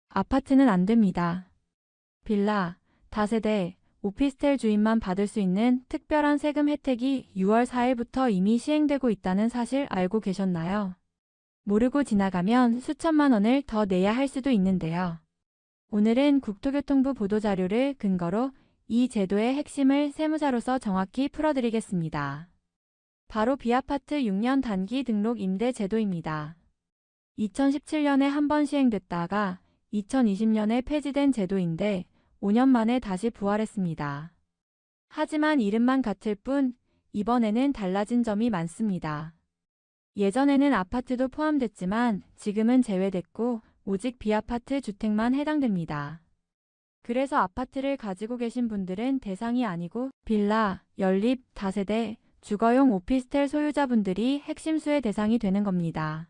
아파트는 안 됩니다. 빌라, 다세대, 오피스텔 주인만 받을 수 있는 특별한 세금 혜택이 6월 4일부터 이미 시행되고 있다는 사실 알고 계셨나요? 모르고 지나가면 수천만 원을 더 내야 할 수도 있는데요. 오늘은 국토교통부 보도자료를 근거로 이 제도의 핵심을 세무사로서 정확히 풀어드리겠습니다. 바로 비아파트 6년 단기 등록 임대 제도입니다. 2017년에 한 번 시행됐다가 2020년에 폐지된 제도인데 5년 만에 다시 부활했습니다. 하지만 이름만 같을 뿐 이번에는 달라진 점이 많습니다. 예전에는 아파트도 포함됐지만 지금은 제외됐고 오직 비아파트 주택만 해당됩니다. 그래서 아파트를 가지고 계신 분들은 대상이 아니고 빌라, 연립, 다세대, 주거용 오피스텔 소유자분들이 핵심수의 대상이 되는 겁니다.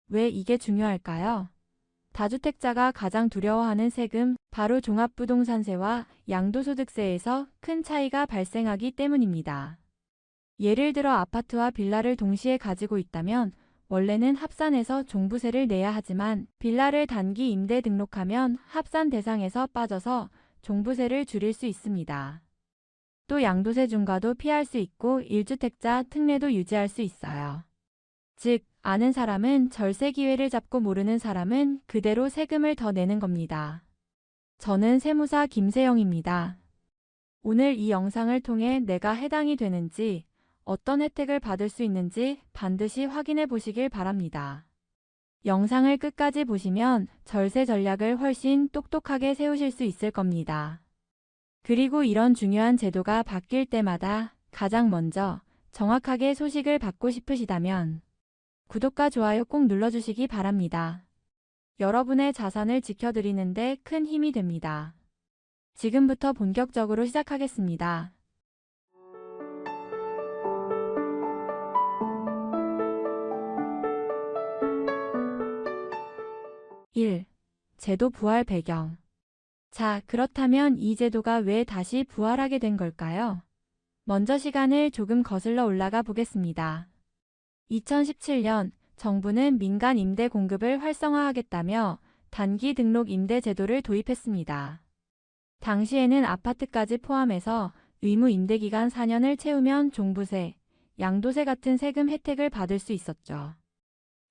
왜 이게 중요할까요? 다주택자가 가장 두려워하는 세금, 바로 종합부동산세와 양도소득세에서 큰 차이가 발생하기 때문입니다. 예를 들어 아파트와 빌라를 동시에 가지고 있다면 원래는 합산해서 종부세를 내야 하지만 빌라를 단기 임대 등록하면 합산 대상에서 빠져서 종부세를 줄일 수 있습니다. 또 양도세 중과도 피할 수 있고 1주택자 특례도 유지할 수 있어요. 즉, 아는 사람은 절세 기회를 잡고 모르는 사람은 그대로 세금을 더 내는 겁니다. 저는 세무사 김세영입니다. 오늘 이 영상을 통해 내가 해당이 되는지, 어떤 혜택을 받을 수 있는지 반드시 확인해 보시길 바랍니다. 영상을 끝까지 보시면 절세 전략을 훨씬 똑똑하게 세우실 수 있을 겁니다. 그리고 이런 중요한 제도가 바뀔 때마다 가장 먼저 정확하게 소식을 받고 싶으시다면 구독과 좋아요 꼭 눌러주시기 바랍니다. 여러분의 자산을 지켜드리는데 큰 힘이 됩니다. 지금부터 본격적으로 시작하겠습니다. 1. 제도 부활 배경. 자, 그렇다면 이 제도가 왜 다시 부활하게 된 걸까요? 먼저 시간을 조금 거슬러 올라가 보겠습니다. 2017년 정부는 민간 임대 공급을 활성화하겠다며 단기 등록 임대 제도를 도입했습니다. 당시에는 아파트까지 포함해서 의무 임대기간 4년을 채우면 종부세, 양도세 같은 세금 혜택을 받을 수 있었죠.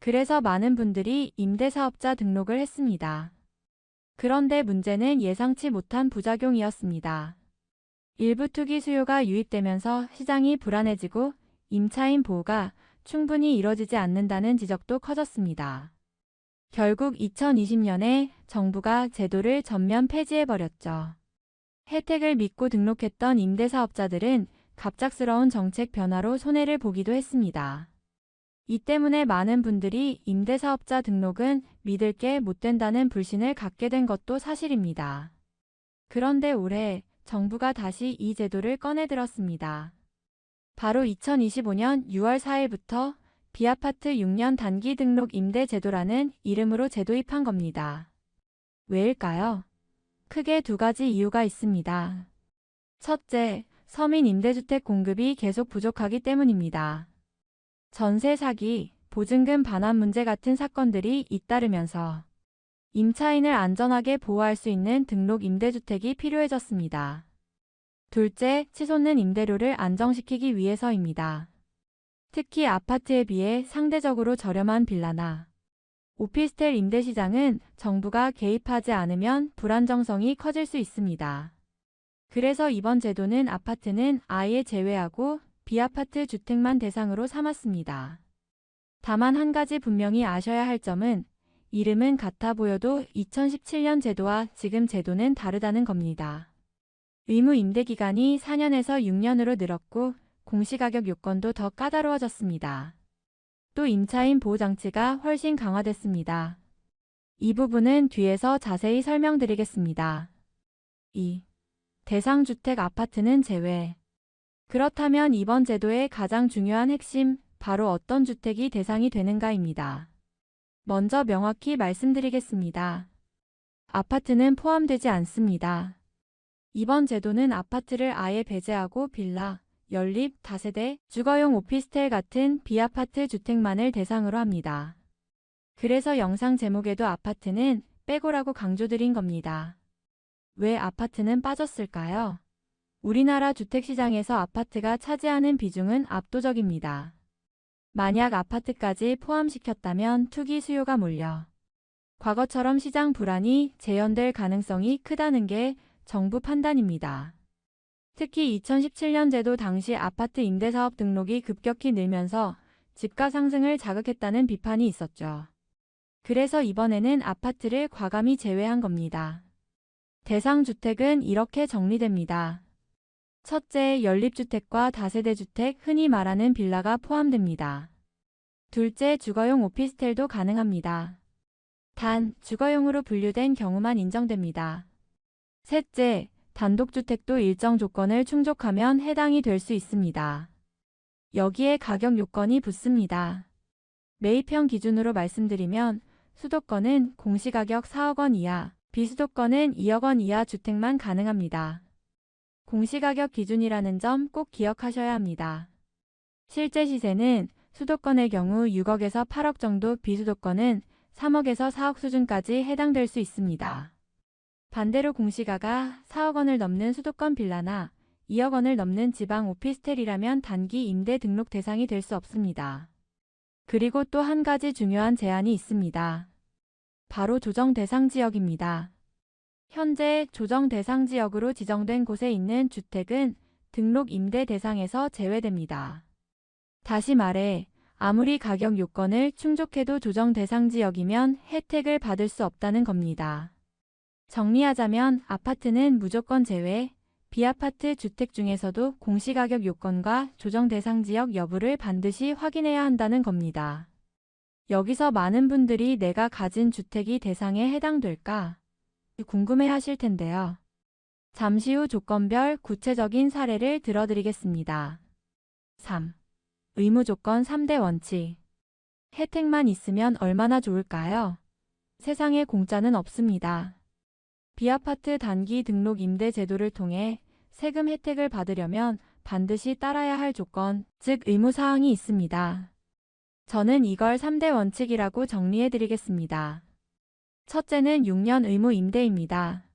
그래서 많은 분들이 임대사업자 등록을 했습니다. 그런데 문제는 예상치 못한 부작용이었습니다. 일부 투기 수요가 유입되면서 시장이 불안해지고 임차인 보호가 충분히 이뤄지지 않는다는 지적도 커졌습니다. 결국 2020년에 정부가 제도를 전면 폐지해버렸죠. 혜택을 믿고 등록했던 임대사업자들은 갑작스러운 정책 변화로 손해를 보기도 했습니다. 이 때문에 많은 분들이 임대사업자 등록은 믿을 게 못 된다는 불신을 갖게 된 것도 사실입니다. 그런데 올해 정부가 다시 이 제도를 꺼내들었습니다. 바로 2025년 6월 4일부터 비아파트 6년 단기 등록 임대 제도라는 이름으로 재도입한 겁니다. 왜일까요? 크게 두 가지 이유가 있습니다. 첫째, 서민 임대주택 공급이 계속 부족하기 때문입니다. 전세 사기, 보증금 반환 문제 같은 사건들이 잇따르면서 임차인을 안전하게 보호할 수 있는 등록 임대주택이 필요해졌습니다. 둘째, 치솟는 임대료를 안정시키기 위해서입니다. 특히 아파트에 비해 상대적으로 저렴한 빌라나 오피스텔 임대 시장은 정부가 개입하지 않으면 불안정성이 커질 수 있습니다. 그래서 이번 제도는 아파트는 아예 제외하고 비아파트 주택만 대상으로 삼았습니다. 다만 한 가지 분명히 아셔야 할 점은 이름은 같아 보여도 2017년 제도와 지금 제도는 다르다는 겁니다. 의무 임대 기간이 4년에서 6년으로 늘었고 공시가격 요건도 더 까다로워졌습니다. 또 임차인 보호장치가 훨씬 강화됐습니다. 이 부분은 뒤에서 자세히 설명드리겠습니다. 2. 대상주택 아파트는 제외. 그렇다면 이번 제도의 가장 중요한 핵심, 바로 어떤 주택이 대상이 되는가입니다. 먼저 명확히 말씀드리겠습니다. 아파트는 포함되지 않습니다. 이번 제도는 아파트를 아예 배제하고 빌라, 연립, 다세대, 주거용 오피스텔 같은 비아파트 주택만을 대상으로 합니다. 그래서 영상 제목에도 아파트는 빼고라고 강조드린 겁니다. 왜 아파트는 빠졌을까요? 우리나라 주택시장에서 아파트가 차지하는 비중은 압도적입니다. 만약 아파트까지 포함시켰다면 투기 수요가 몰려 과거처럼 시장 불안이 재현될 가능성이 크다는 게 정부 판단입니다. 특히 2017년 제도 당시 아파트 임대사업 등록이 급격히 늘면서 집가 상승을 자극했다는 비판이 있었죠. 그래서 이번에는 아파트를 과감히 제외한 겁니다. 대상 주택은 이렇게 정리됩니다. 첫째, 연립주택과 다세대주택, 흔히 말하는 빌라가 포함됩니다. 둘째, 주거용 오피스텔도 가능합니다. 단, 주거용으로 분류된 경우만 인정됩니다. 셋째, 단독주택도 일정 조건을 충족하면 해당이 될 수 있습니다. 여기에 가격 요건이 붙습니다. 매입형 기준으로 말씀드리면 수도권은 공시가격 4억 원 이하, 비수도권은 2억 원 이하 주택만 가능합니다. 공시가격 기준이라는 점 꼭 기억하셔야 합니다. 실제 시세는 수도권의 경우 6억에서 8억 정도, 비수도권은 3억에서 4억 수준까지 해당될 수 있습니다. 반대로 공시가가 4억 원을 넘는 수도권 빌라나 2억 원을 넘는 지방 오피스텔이라면 단기 임대 등록 대상이 될 수 없습니다. 그리고 또 한 가지 중요한 제한이 있습니다. 바로 조정 대상 지역입니다. 현재 조정 대상 지역으로 지정된 곳에 있는 주택은 등록 임대 대상에서 제외됩니다. 다시 말해 아무리 가격 요건을 충족해도 조정 대상 지역이면 혜택을 받을 수 없다는 겁니다. 정리하자면 아파트는 무조건 제외, 비아파트 주택 중에서도 공시가격 요건과 조정 대상 지역 여부를 반드시 확인해야 한다는 겁니다. 여기서 많은 분들이 내가 가진 주택이 대상에 해당될까? 궁금해 하실 텐데요. 잠시 후 조건별 구체적인 사례를 들어드리겠습니다. 3. 의무 조건 3대 원칙. 혜택만 있으면 얼마나 좋을까요? 세상에 공짜는 없습니다. 비아파트 단기 등록 임대 제도를 통해 세금 혜택을 받으려면 반드시 따라야 할 조건, 즉 의무사항이 있습니다. 저는 이걸 3대 원칙이라고 정리해드리겠습니다. 첫째는 6년 의무 임대입니다.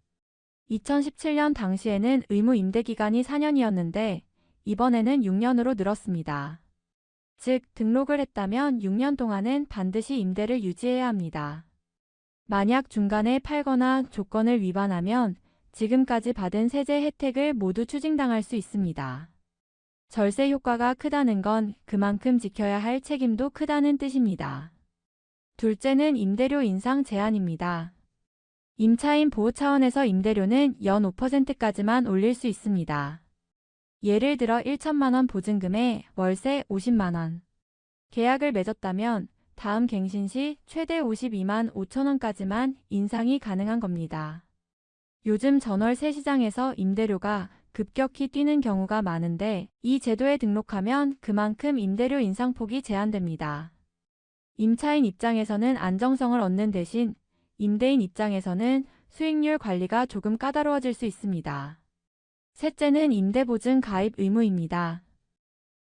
2017년 당시에는 의무 임대 기간이 4년이었는데 이번에는 6년으로 늘었습니다. 즉, 등록을 했다면 6년 동안은 반드시 임대를 유지해야 합니다. 만약 중간에 팔거나 조건을 위반하면 지금까지 받은 세제 혜택을 모두 추징당할 수 있습니다. 절세 효과가 크다는 건 그만큼 지켜야 할 책임도 크다는 뜻입니다. 둘째는 임대료 인상 제한입니다. 임차인 보호 차원에서 임대료는 연 5%까지만 올릴 수 있습니다. 예를 들어 1천만 원 보증금에 월세 50만 원. 계약을 맺었다면 다음 갱신 시 최대 52만 5천 원까지만 인상이 가능한 겁니다. 요즘 전월세 시장에서 임대료가 급격히 뛰는 경우가 많은데 이 제도에 등록하면 그만큼 임대료 인상폭이 제한됩니다. 임차인 입장에서는 안정성을 얻는 대신 임대인 입장에서는 수익률 관리가 조금 까다로워질 수 있습니다. 셋째는 임대보증 가입 의무입니다.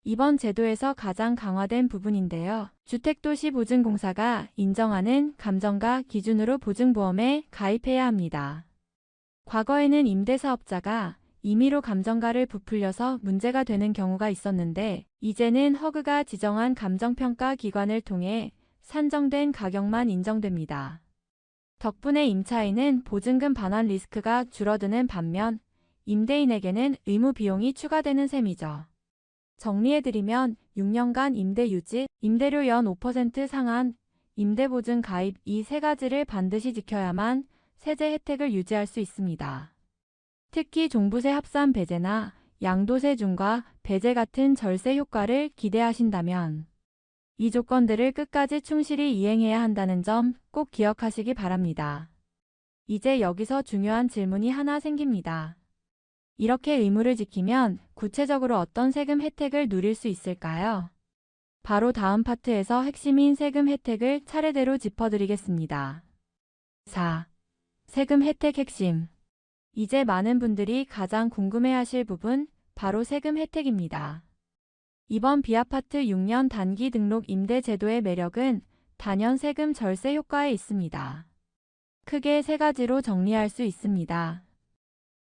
이번 제도에서 가장 강화된 부분인데요. 주택도시보증공사가 인정하는 감정가 기준으로 보증보험에 가입해야 합니다. 과거에는 임대사업자가 임의로 감정가를 부풀려서 문제가 되는 경우가 있었는데 이제는 허그가 지정한 감정평가 기관을 통해 산정된 가격만 인정됩니다. 덕분에 임차인은 보증금 반환 리스크가 줄어드는 반면 임대인에게는 의무 비용이 추가되는 셈이죠. 정리해드리면 6년간 임대 유지, 임대료 연 5% 상한, 임대보증 가입 이 세 가지를 반드시 지켜야만 세제 혜택을 유지할 수 있습니다. 특히 종부세 합산 배제나 양도세 중과 배제 같은 절세 효과를 기대하신다면 이 조건들을 끝까지 충실히 이행해야 한다는 점 꼭 기억하시기 바랍니다. 이제 여기서 중요한 질문이 하나 생깁니다. 이렇게 의무를 지키면 구체적으로 어떤 세금 혜택을 누릴 수 있을까요? 바로 다음 파트에서 핵심인 세금 혜택을 차례대로 짚어드리겠습니다. 4. 세금 혜택 핵심. 이제 많은 분들이 가장 궁금해하실 부분, 바로 세금 혜택입니다. 이번 비아파트 6년 단기 등록 임대 제도의 매력은 단연 세금 절세 효과에 있습니다. 크게 세 가지로 정리할 수 있습니다.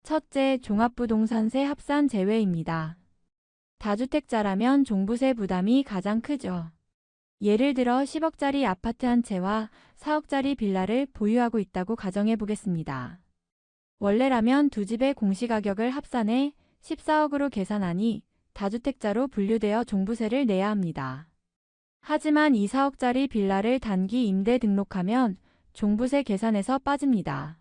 첫째, 종합부동산세 합산 제외입니다. 다주택자라면 종부세 부담이 가장 크죠. 예를 들어 10억짜리 아파트 한 채와 4억짜리 빌라를 보유하고 있다고 가정해 보겠습니다. 원래라면 두 집의 공시가격을 합산해 14억으로 계산하니 다주택자로 분류되어 종부세를 내야 합니다. 하지만 이 4억짜리 빌라를 단기 임대 등록하면 종부세 계산에서 빠집니다.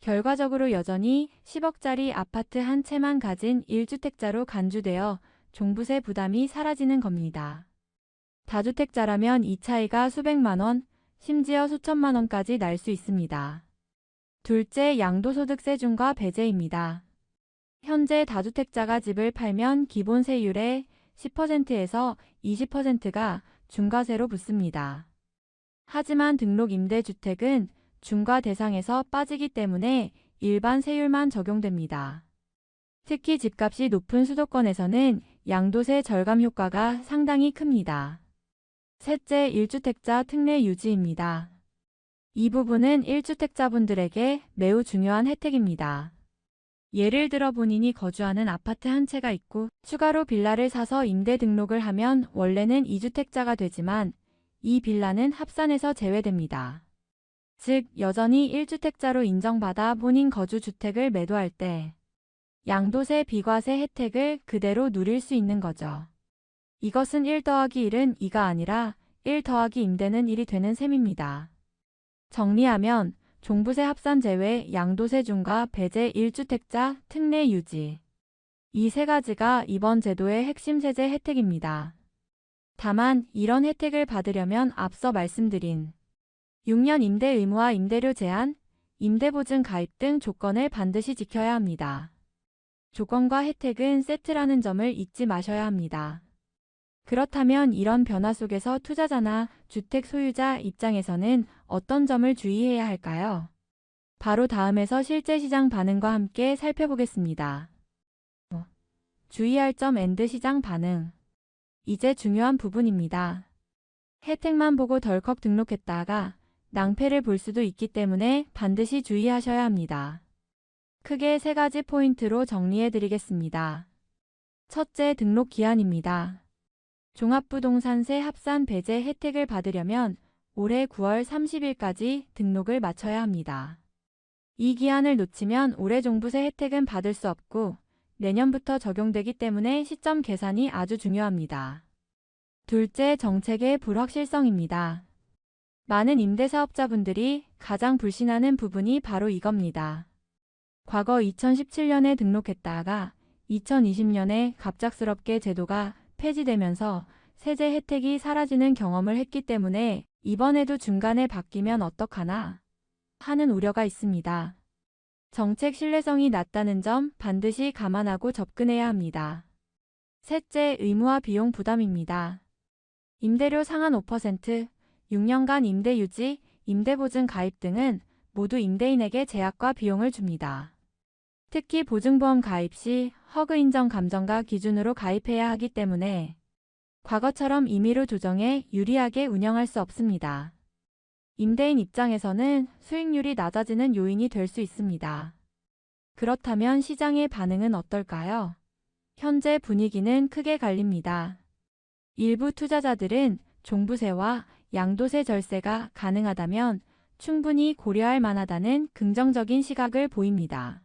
결과적으로 여전히 10억짜리 아파트 한 채만 가진 1주택자로 간주되어 종부세 부담이 사라지는 겁니다. 다주택자라면 이 차이가 수백만 원, 심지어 수천만 원까지 날 수 있습니다. 둘째, 양도소득세 중과 배제입니다. 현재 다주택자가 집을 팔면 기본 세율의 10%에서 20%가 중과세로 붙습니다. 하지만 등록 임대주택은 중과 대상에서 빠지기 때문에 일반 세율만 적용됩니다. 특히 집값이 높은 수도권에서는 양도세 절감 효과가 상당히 큽니다. 셋째, 1주택자 특례 유지입니다. 이 부분은 1주택자분들에게 매우 중요한 혜택입니다. 예를 들어 본인이 거주하는 아파트 한 채가 있고 추가로 빌라를 사서 임대 등록을 하면 원래는 2주택자가 되지만 이 빌라는 합산에서 제외됩니다. 즉, 여전히 1주택자로 인정받아 본인 거주주택을 매도할 때 양도세 비과세 혜택을 그대로 누릴 수 있는 거죠. 이것은 1 더하기 1은 2가 아니라 1 더하기 임대는 1이 되는 셈입니다. 정리하면 종부세 합산 제외, 양도세 중과 배제, 1주택자 특례 유지. 이 세 가지가 이번 제도의 핵심 세제 혜택입니다. 다만 이런 혜택을 받으려면 앞서 말씀드린 6년 임대 의무와 임대료 제한, 임대보증 가입 등 조건을 반드시 지켜야 합니다. 조건과 혜택은 세트라는 점을 잊지 마셔야 합니다. 그렇다면 이런 변화 속에서 투자자나 주택 소유자 입장에서는 어떤 점을 주의해야 할까요? 바로 다음에서 실제 시장 반응과 함께 살펴보겠습니다. 주의할 점 앤드 시장 반응. 이제 중요한 부분입니다. 혜택만 보고 덜컥 등록했다가 낭패를 볼 수도 있기 때문에 반드시 주의하셔야 합니다. 크게 세 가지 포인트로 정리해 드리겠습니다. 첫째, 등록 기한입니다. 종합부동산세 합산 배제 혜택을 받으려면 올해 9월 30일까지 등록을 마쳐야 합니다. 이 기한을 놓치면 올해 종부세 혜택은 받을 수 없고 내년부터 적용되기 때문에 시점 계산이 아주 중요합니다. 둘째, 정책의 불확실성입니다. 많은 임대사업자분들이 가장 불신하는 부분이 바로 이겁니다. 과거 2017년에 등록했다가 2020년에 갑작스럽게 제도가 폐지되면서 세제 혜택이 사라지는 경험을 했기 때문에 이번에도 중간에 바뀌면 어떡하나 하는 우려가 있습니다. 정책 신뢰성이 낮다는 점 반드시 감안하고 접근해야 합니다. 셋째, 의무와 비용 부담입니다. 임대료 상한 5%, 6년간 임대 유지, 임대보증 가입 등은 모두 임대인에게 제약과 비용을 줍니다. 특히 보증보험 가입 시 허그 인정 감정가 기준으로 가입해야 하기 때문에 과거처럼 임의로 조정해 유리하게 운영할 수 없습니다. 임대인 입장에서는 수익률이 낮아지는 요인이 될 수 있습니다. 그렇다면 시장의 반응은 어떨까요? 현재 분위기는 크게 갈립니다. 일부 투자자들은 종부세와 양도세 절세가 가능하다면 충분히 고려할 만하다는 긍정적인 시각을 보입니다.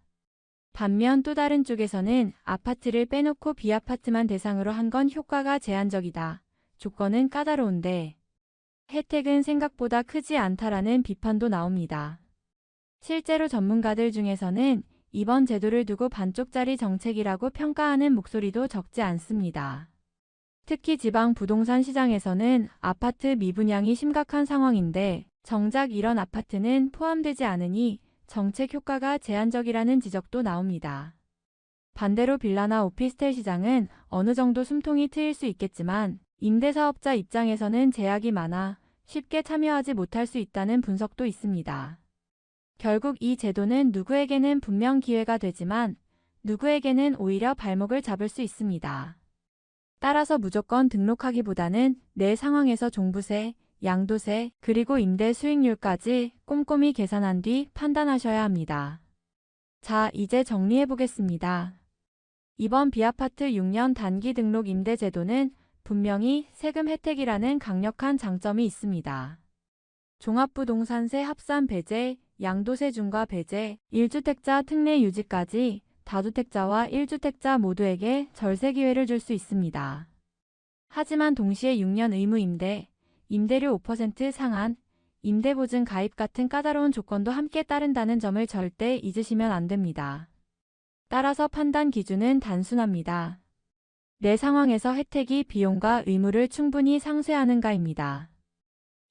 반면 또 다른 쪽에서는 아파트를 빼놓고 B아파트만 대상으로 한 건 효과가 제한적이다. 조건은 까다로운데 혜택은 생각보다 크지 않다라는 비판도 나옵니다. 실제로 전문가들 중에서는 이번 제도를 두고 반쪽짜리 정책이라고 평가하는 목소리도 적지 않습니다. 특히 지방 부동산 시장에서는 아파트 미분양이 심각한 상황인데 정작 이런 아파트는 포함되지 않으니 정책 효과가 제한적이라는 지적도 나옵니다. 반대로 빌라나 오피스텔 시장은 어느 정도 숨통이 트일 수 있겠지만 임대사업자 입장에서는 제약이 많아 쉽게 참여하지 못할 수 있다는 분석도 있습니다. 결국 이 제도는 누구에게는 분명 기회가 되지만 누구에게는 오히려 발목을 잡을 수 있습니다. 따라서 무조건 등록하기보다는 내 상황에서 종부세, 양도세, 그리고 임대 수익률까지 꼼꼼히 계산한 뒤 판단하셔야 합니다. 자, 이제 정리해 보겠습니다. 이번 B아파트 6년 단기 등록 임대 제도는 분명히 세금 혜택이라는 강력한 장점이 있습니다. 종합부동산세 합산 배제, 양도세 중과 배제, 1주택자 특례 유지까지 다주택자와 1주택자 모두에게 절세 기회를 줄 수 있습니다. 하지만 동시에 6년 의무 임대, 임대료 5% 상한, 임대보증 가입 같은 까다로운 조건도 함께 따른다는 점을 절대 잊으시면 안 됩니다. 따라서 판단 기준은 단순합니다. 내 상황에서 혜택이 비용과 의무를 충분히 상쇄하는가입니다.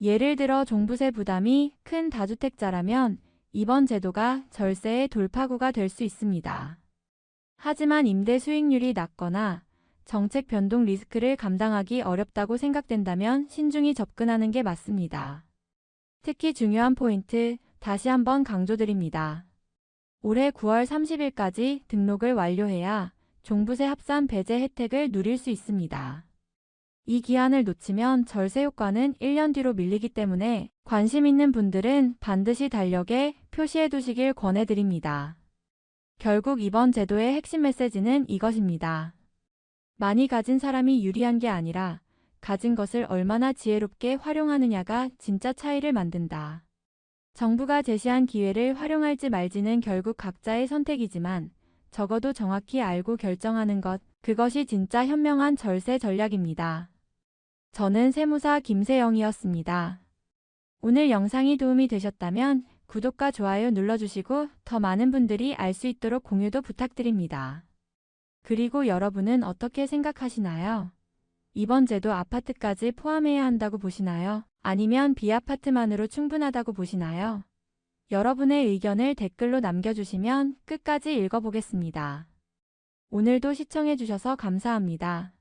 예를 들어 종부세 부담이 큰 다주택자라면 이번 제도가 절세의 돌파구가 될 수 있습니다. 하지만 임대 수익률이 낮거나 정책 변동 리스크를 감당하기 어렵다고 생각된다면 신중히 접근하는 게 맞습니다. 특히 중요한 포인트 다시 한번 강조드립니다. 올해 9월 30일까지 등록을 완료해야 종부세 합산 배제 혜택을 누릴 수 있습니다. 이 기한을 놓치면 절세 효과는 1년 뒤로 밀리기 때문에 관심 있는 분들은 반드시 달력에 표시해 두시길 권해드립니다. 결국 이번 제도의 핵심 메시지는 이것입니다. 많이 가진 사람이 유리한 게 아니라 가진 것을 얼마나 지혜롭게 활용하느냐가 진짜 차이를 만든다. 정부가 제시한 기회를 활용할지 말지는 결국 각자의 선택이지만 적어도 정확히 알고 결정하는 것, 그것이 진짜 현명한 절세 전략입니다. 저는 세무사 김세영이었습니다. 오늘 영상이 도움이 되셨다면 구독과 좋아요 눌러주시고 더 많은 분들이 알 수 있도록 공유도 부탁드립니다. 그리고 여러분은 어떻게 생각하시나요? 이번 제도 아파트까지 포함해야 한다고 보시나요? 아니면 B아파트만으로 충분하다고 보시나요? 여러분의 의견을 댓글로 남겨주시면 끝까지 읽어보겠습니다. 오늘도 시청해주셔서 감사합니다.